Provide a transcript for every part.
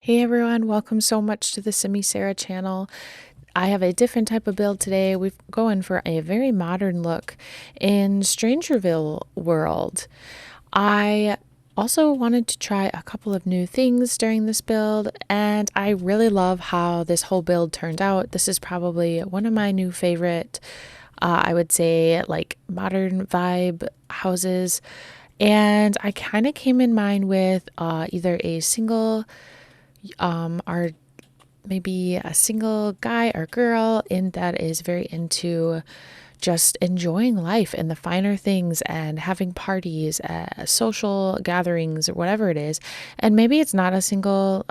Hey everyone, welcome so much to the Simi Sarah channel. I have a different type of build today. We're going for a very modern look in Strangerville world. I also wanted to try a couple of new things during this build, and I really love how this whole build turned out. This is probably one of my new favorite, I would say, like modern vibe houses. And I kind of came in mind with either a single or maybe a single guy or girl in that is very into just enjoying life and the finer things and having parties, social gatherings, or whatever it is. And maybe it's not a single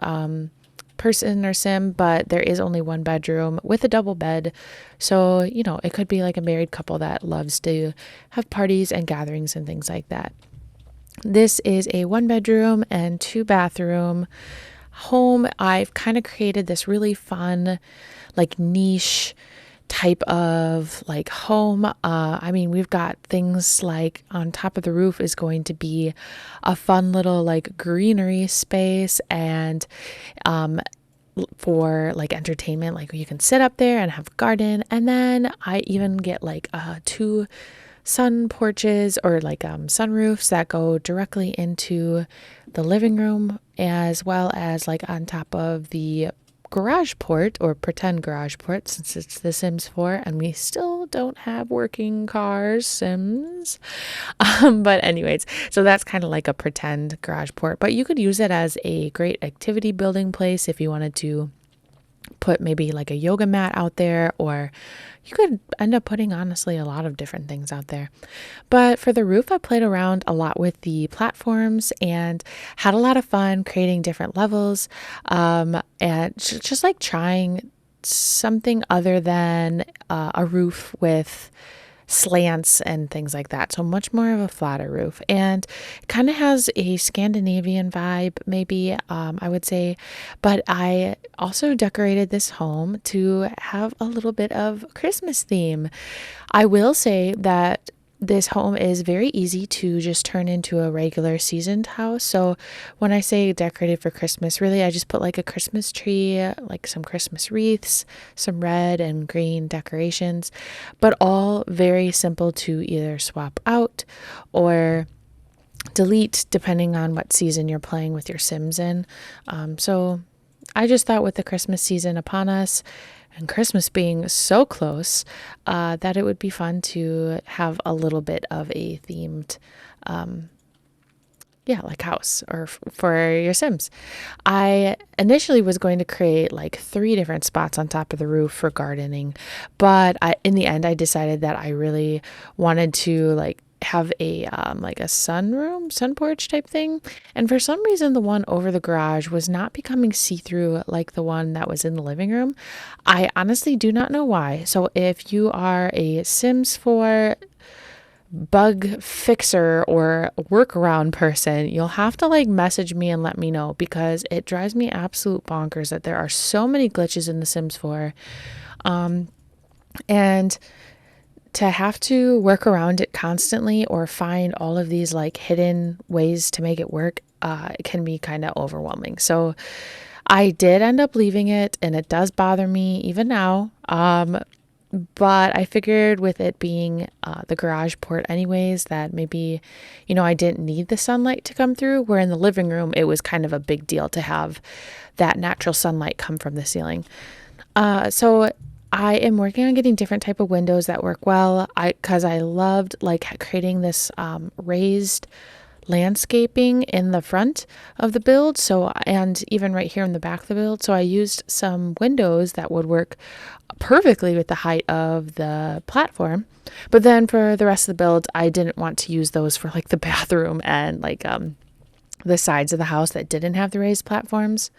person or sim, but there is only one bedroom with a double bed. So, it could be like a married couple that loves to have parties and gatherings and things like that. This is a one bedroom and two bathroom home. I've kind of created this really fun, like niche type of like home. We've got things like on top of the roof is going to be a fun little like greenery space, and for like entertainment, like you can sit up there and have a garden. And then I even get like two sun porches or like sunroofs that go directly into the living room, as well as like on top of the garage port or pretend garage port, since it's the Sims 4 and we still don't have working cars Sims. But anyways, so that's kind of like a pretend garage port, but you could use it as a great activity building place if you wanted to put maybe like a yoga mat out there, or you could end up putting honestly a lot of different things out there. But for the roof, I played around a lot with the platforms and had a lot of fun creating different levels, and just like trying something other than a roof with slants and things like that. So much more of a flatter roof, and it kind of has a Scandinavian vibe, maybe, I would say. But I also decorated this home to have a little bit of Christmas theme. I will say that this home is very easy to just turn into a regular seasoned house. So when I say decorated for Christmas, really I just put like a Christmas tree, like some Christmas wreaths, some red and green decorations, but all very simple to either swap out or delete depending on what season you're playing with your Sims in. So I just thought with the Christmas season upon us and Christmas being so close, that it would be fun to have a little bit of a themed, like house or for your Sims. I initially was going to create like three different spots on top of the roof for gardening, but in the end, I decided that I really wanted to like have a like a sun porch type thing. And for some reason, the one over the garage was not becoming see-through like the one that was in the living room. I honestly do not know why. So if you are a Sims 4 bug fixer or workaround person, you'll have to like message me and let me know, because it drives me absolute bonkers that there are so many glitches in The Sims 4. And to have to work around it constantly or find all of these like hidden ways to make it work, it can be kind of overwhelming. So I did end up leaving it, and it does bother me even now. But I figured with it being the garage port anyways, that maybe, I didn't need the sunlight to come through, where in the living room, it was kind of a big deal to have that natural sunlight come from the ceiling. So I am working on getting different type of windows that work well. Because I loved like creating this raised landscaping in the front of the build, so, and even right here in the back of the build, so I used some windows that would work perfectly with the height of the platform. But then for the rest of the build, I didn't want to use those for like the bathroom and like the sides of the house that didn't have the raised platforms.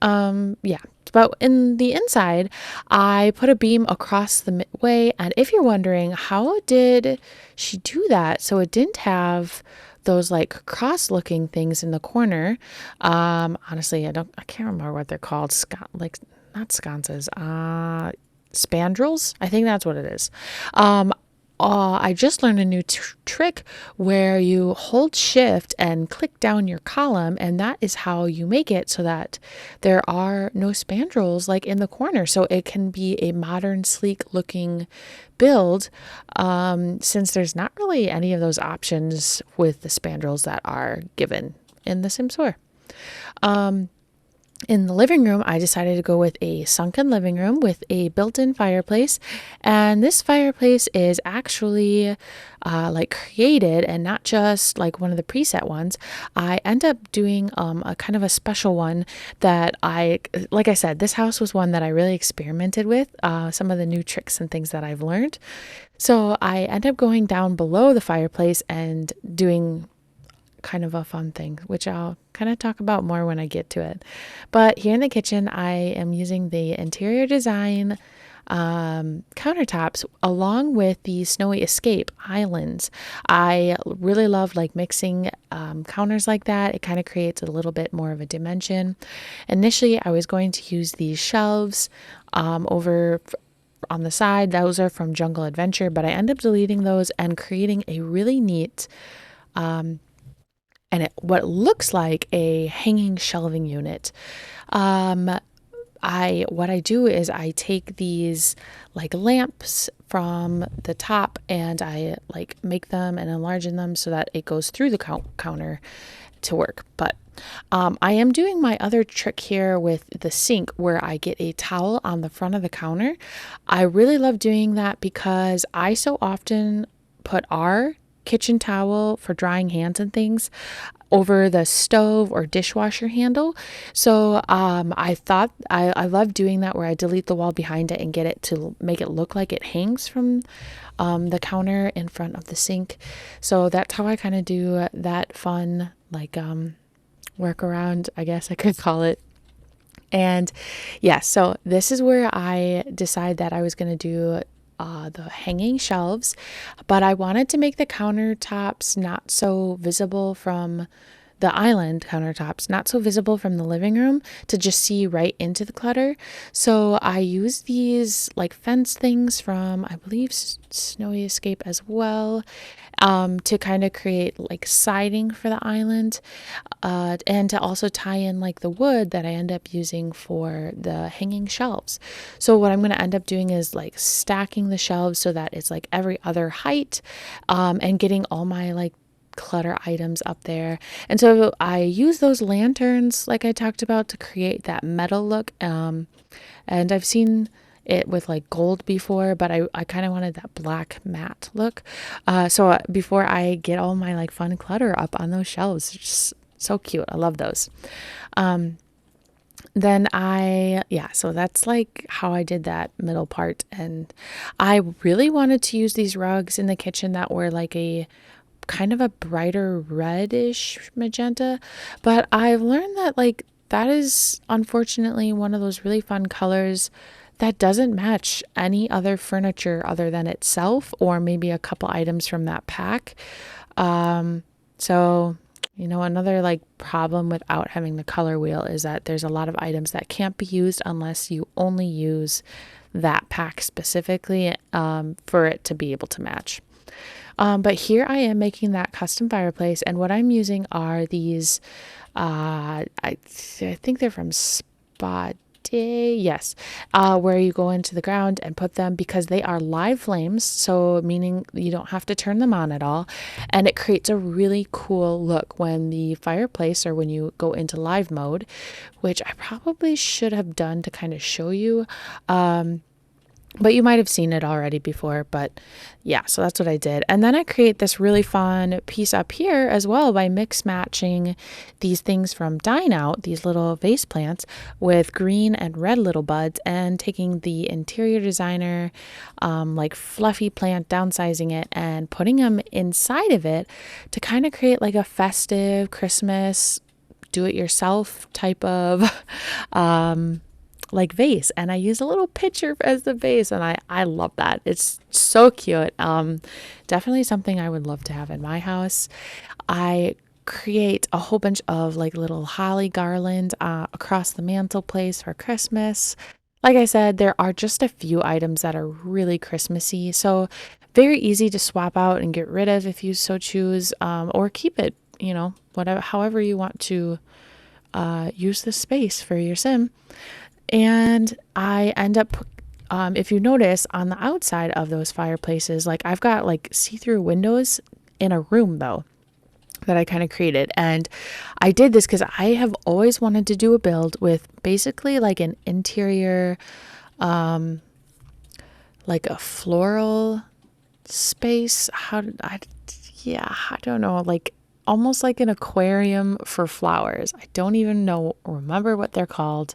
Yeah. But in the inside, I put a beam across the way. And if you're wondering, how did she do that? So it didn't have those like cross looking things in the corner. Honestly, I can't remember what they're called. Like not sconces, spandrels. I think that's what it is. I just learned a new trick where you hold shift and click down your column, and that is how you make it so that there are no spandrels like in the corner. So it can be a modern, sleek looking build, since there's not really any of those options with the spandrels that are given in the Sims 4. In the living room, I decided to go with a sunken living room with a built-in fireplace. And this fireplace is actually like created and not just like one of the preset ones. I end up doing a kind of a special one that like I said, this house was one that I really experimented with, some of the new tricks and things that I've learned. So I end up going down below the fireplace and doing kind of a fun thing, which I'll kind of talk about more when I get to it. But here in the kitchen, I am using the interior design countertops along with the Snowy Escape islands. I really love like mixing counters like that. It kind of creates a little bit more of a dimension. Initially, I was going to use these shelves over on the side. Those are from Jungle Adventure, but I end up deleting those and creating a really neat what looks like a hanging shelving unit. What I do is I take these like lamps from the top and I like make them and enlarge them so that it goes through the counter to work. But I am doing my other trick here with the sink where I get a towel on the front of the counter. I really love doing that because I so often put our kitchen towel for drying hands and things over the stove or dishwasher handle. So I thought I love doing that where I delete the wall behind it and get it to make it look like it hangs from the counter in front of the sink. So that's how I kind of do that fun like workaround, I guess I could call it. And yeah, so this is where I decide that I was going to do the hanging shelves, but I wanted to make the countertops not so visible from the island countertops, not so visible from the living room to just see right into the clutter. So I use these like fence things from, I believe, Snowy Escape as well, to kind of create like siding for the island, and to also tie in like the wood that I end up using for the hanging shelves. So what I'm going to end up doing is like stacking the shelves so that it's like every other height, and getting all my like clutter items up there. And so I use those lanterns like I talked about to create that metal look. And I've seen it with like gold before, but I kind of wanted that black matte look. So before I get all my like fun clutter up on those shelves, it's just so cute. I love those. So that's like how I did that middle part. And I really wanted to use these rugs in the kitchen that were like a kind of a brighter reddish magenta, but I've learned that like that is unfortunately one of those really fun colors that doesn't match any other furniture other than itself or maybe a couple items from that pack. So another like problem without having the color wheel is that there's a lot of items that can't be used unless you only use that pack specifically, for it to be able to match. But here I am making that custom fireplace, and what I'm using are these, I think they're from Spa Day, yes, where you go into the ground and put them because they are live flames, so meaning you don't have to turn them on at all, and it creates a really cool look when the fireplace or when you go into live mode, which I probably should have done to kind of show you. But you might have seen it already before, but yeah, so that's what I did. And then I create this really fun piece up here as well by mix matching these things from Dine Out, these little vase plants with green and red little buds, and taking the interior designer, like fluffy plant, downsizing it and putting them inside of it to kind of create like a festive Christmas do-it-yourself type of like vase, and I use a little picture as the vase, and I love that. It's so cute. Definitely something I would love to have in my house. I create a whole bunch of like little holly garland across the mantelpiece for Christmas. Like I said, there are just a few items that are really Christmassy, so very easy to swap out and get rid of if you so choose, or keep it, whatever, however you want to use the space for your sim. And I end up, if you notice on the outside of those fireplaces, like I've got like see-through windows in a room though that I kind of created. And I did this because I have always wanted to do a build with basically like an interior, like a floral space. Yeah, I don't know, like almost like an aquarium for flowers. I don't even remember what they're called.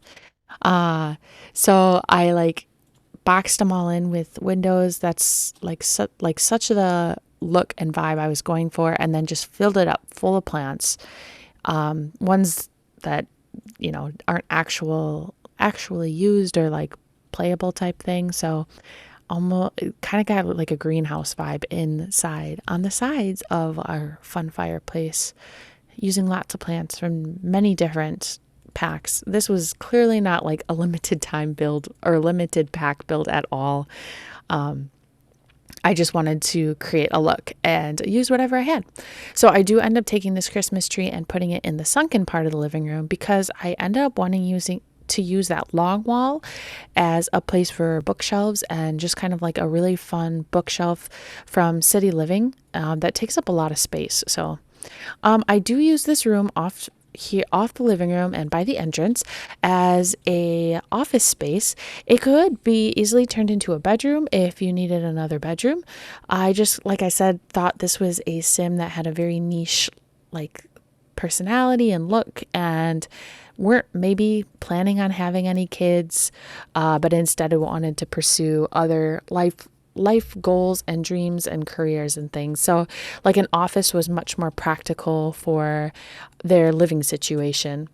Uh, so I like boxed them all in with windows. That's like such the look and vibe I was going for, and then just filled it up full of plants. Ones that aren't actually used or like playable type thing. So almost kind of got like a greenhouse vibe inside on the sides of our fun fireplace, using lots of plants from many different packs. This was clearly not like a limited time build or limited pack build at all. I just wanted to create a look and use whatever I had. So I do end up taking this Christmas tree and putting it in the sunken part of the living room because I ended up wanting to use that long wall as a place for bookshelves and just kind of like a really fun bookshelf from City Living that takes up a lot of space. So I do use this room off the living room and by the entrance as a office space. It could be easily turned into a bedroom if you needed another bedroom. I just, like I said, thought this was a sim that had a very niche like personality and look, and weren't maybe planning on having any kids, but instead wanted to pursue other life goals and dreams and careers and things. So like an office was much more practical for their living situation.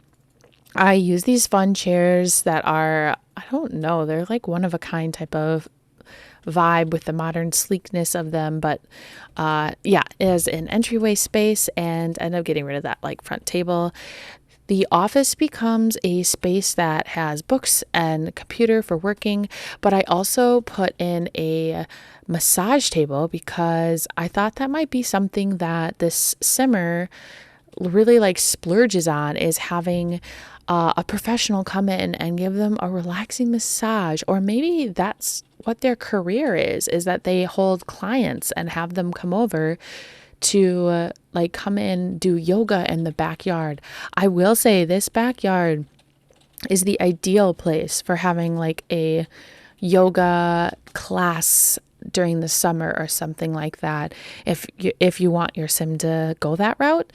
I use these fun chairs that are, I don't know, they're like one of a kind type of vibe with the modern sleekness of them, but yeah, as an entryway space, and end up getting rid of that like front table. The office becomes a space that has books and computer for working, but I also put in a massage table because I thought that might be something that this simmer really like splurges on, is having a professional come in and give them a relaxing massage. Or maybe that's what their career is that they hold clients and have them come over to like come in, do yoga in the backyard. I will say this backyard is the ideal place for having like a yoga class during the summer or something like that, if you want your sim to go that route.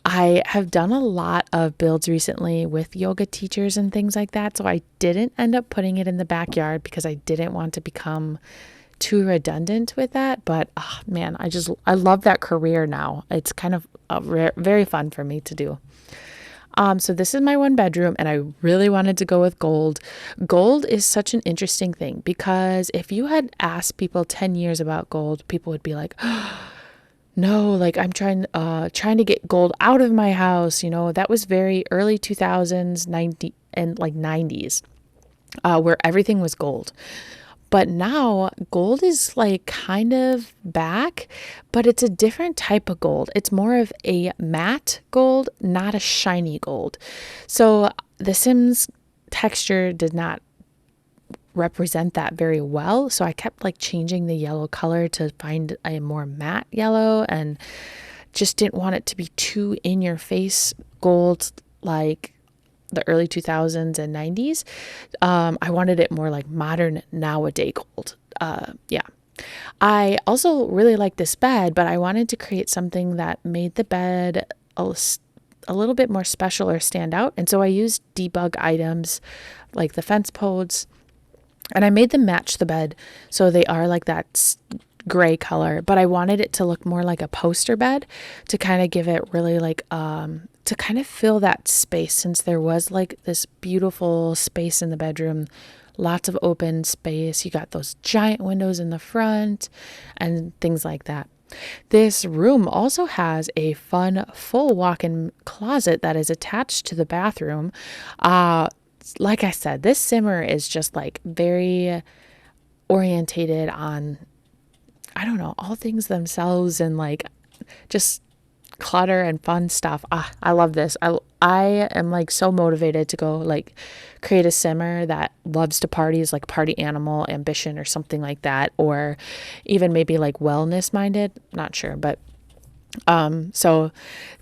I have done a lot of builds recently with yoga teachers and things like that, so I didn't end up putting it in the backyard because I didn't want to become too redundant with that. But oh, man, I love that career now. It's kind of very fun for me to do. So this is my one bedroom, and I really wanted to go with gold. Gold is such an interesting thing because if you had asked people 10 years about gold, people would be like, oh, no, like I'm trying to get gold out of my house. That was very early 2000s, 90 and like 90s, where everything was gold. But now gold is like kind of back, but it's a different type of gold. It's more of a matte gold, not a shiny gold. So the Sims texture did not represent that very well. So I kept like changing the yellow color to find a more matte yellow, and just didn't want it to be too in your face gold like the early 2000s and 90s. I wanted it more like modern nowadays gold. Yeah. I also really like this bed, but I wanted to create something that made the bed a little bit more special or stand out. And so I used debug items like the fence posts, and I made them match the bed. So they are like that gray color, but I wanted it to look more like a poster bed to kind of give it really like, to kind of fill that space, since there was like this beautiful space in the bedroom, lots of open space. You got those giant windows in the front and things like that. This room also has a fun full walk-in closet that is attached to the bathroom. like I said, this simmer is just like very orientated on, I don't know, all things themselves and like just clutter and fun stuff. I love this. I am like so motivated to go like create a simmer that loves to parties, like party animal, ambition, or something like that, or even maybe like wellness minded. Not sure, but so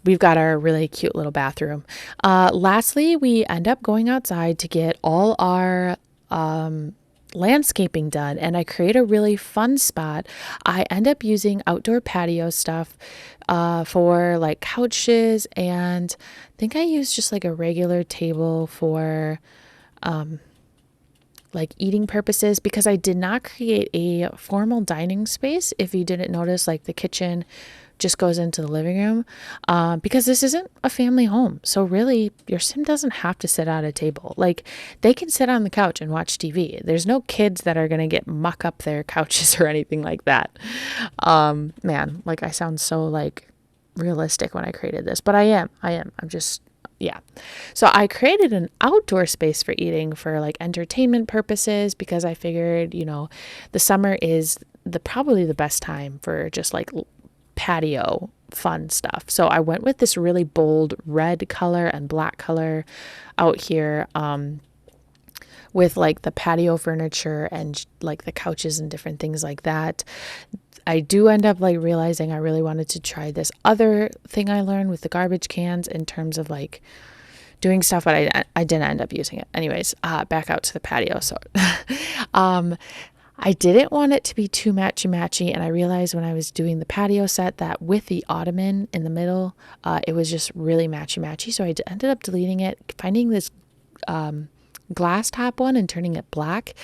we've got our really cute little bathroom. Lastly, we end up going outside to get all our landscaping done, and I create a really fun spot. I end up using outdoor patio stuff for like couches, and I think I use just like a regular table for like eating purposes, because I did not create a formal dining space. If you didn't notice, like the kitchen just goes into the living room, because this isn't a family home. So really, your sim doesn't have to sit at a table. Like, they can sit on the couch and watch TV. There's no kids that are going to get muck up their couches or anything like that. Man, like I sound so like realistic when I created this, but I am. I'm just, yeah. So I created an outdoor space for eating for like entertainment purposes, because I figured, the summer is probably the best time for just like patio fun stuff. So I went with this really bold red color and black color out here, with like the patio furniture and like the couches and different things like that. I do end up like realizing I really wanted to try this other thing I learned with the garbage cans in terms of like doing stuff, but I didn't end up using it. Anyways, back out to the patio. So I didn't want it to be too matchy, and I realized when I was doing the patio set that with the ottoman in the middle, it was just really matchy. So I ended up deleting it, finding this glass top one and turning it black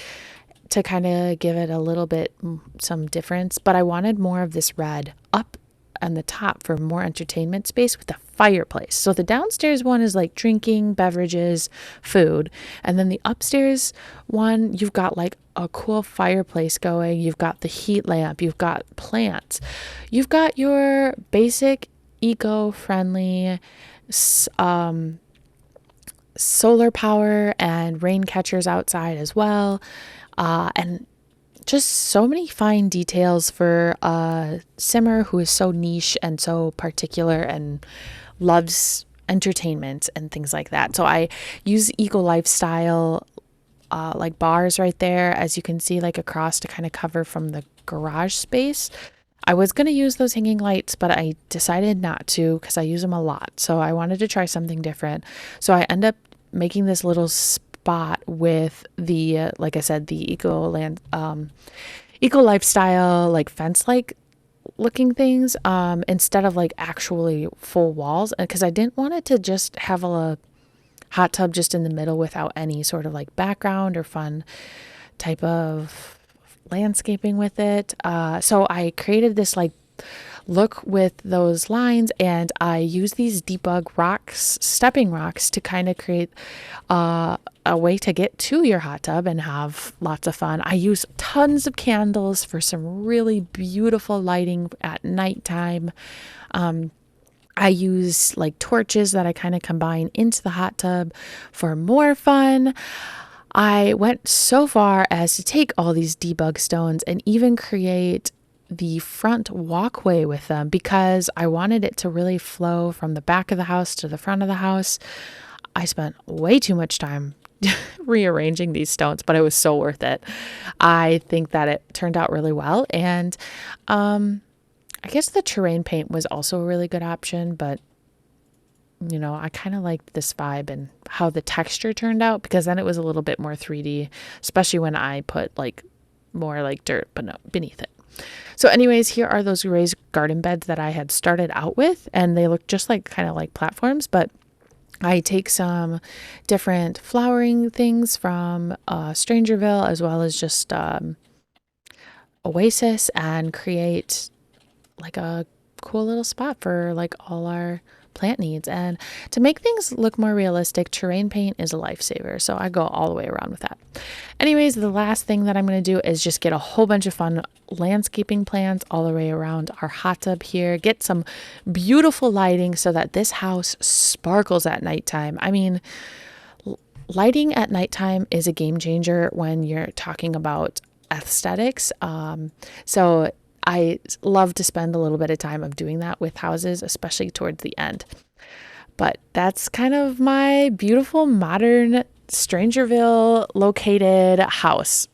to kind of give it a little bit some difference. But I wanted more of this red up on the top for more entertainment space with the fireplace. So the downstairs one is like drinking, beverages, food. And then the upstairs one, you've got like a cool fireplace going. You've got the heat lamp. You've got plants. You've got your basic eco-friendly solar power and rain catchers outside as well. And just so many fine details for a simmer who is so niche and so particular and loves entertainment and things like that. So I use eco lifestyle like bars right there, as you can see, like across to kind of cover from the garage space. I was going to use those hanging lights, but I decided not to because I use them a lot. So I wanted to try something different. So I end up making this little spot with the, like I said, the eco lifestyle, like fence like looking things, instead of like actually full walls, because I didn't want it to just have a hot tub just in the middle without any sort of like background or fun type of landscaping with it. So I created this like look with those lines, and I use these debug rocks, stepping rocks, to kind of create a way to get to your hot tub and have lots of fun. I use tons of candles for some really beautiful lighting at nighttime. I use like torches that I kind of combine into the hot tub for more fun. I went so far as to take all these debug stones and even create the front walkway with them, because I wanted it to really flow from the back of the house to the front of the house. I spent way too much time rearranging these stones, but it was so worth it. I think that it turned out really well. And I guess the terrain paint was also a really good option, but I kind of liked this vibe and how the texture turned out, because then it was a little bit more 3D, especially when I put like more like dirt beneath it. So anyways, here are those raised garden beds that I had started out with, and they look just like kind of like platforms, but I take some different flowering things from Strangerville, as well as just Oasis, and create like a cool little spot for like all our plant needs. And to make things look more realistic, terrain paint is a lifesaver, so I go all the way around with that. Anyways, the last thing that I'm going to do is just get a whole bunch of fun landscaping plants all the way around our hot tub here, get some beautiful lighting so that this house sparkles at nighttime. I mean, Lighting at nighttime is a game changer when you're talking about aesthetics. So I love to spend a little bit of time of doing that with houses, especially towards the end. But that's kind of my beautiful modern Strangerville located house.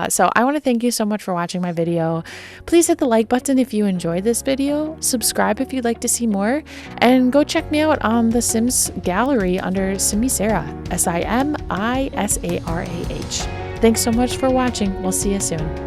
So I want to thank you so much for watching my video. Please hit the like button if you enjoyed this video, subscribe if you'd like to see more, and go check me out on the Sims gallery under Simisarah, Simisarah. Thanks so much for watching. We'll see you soon.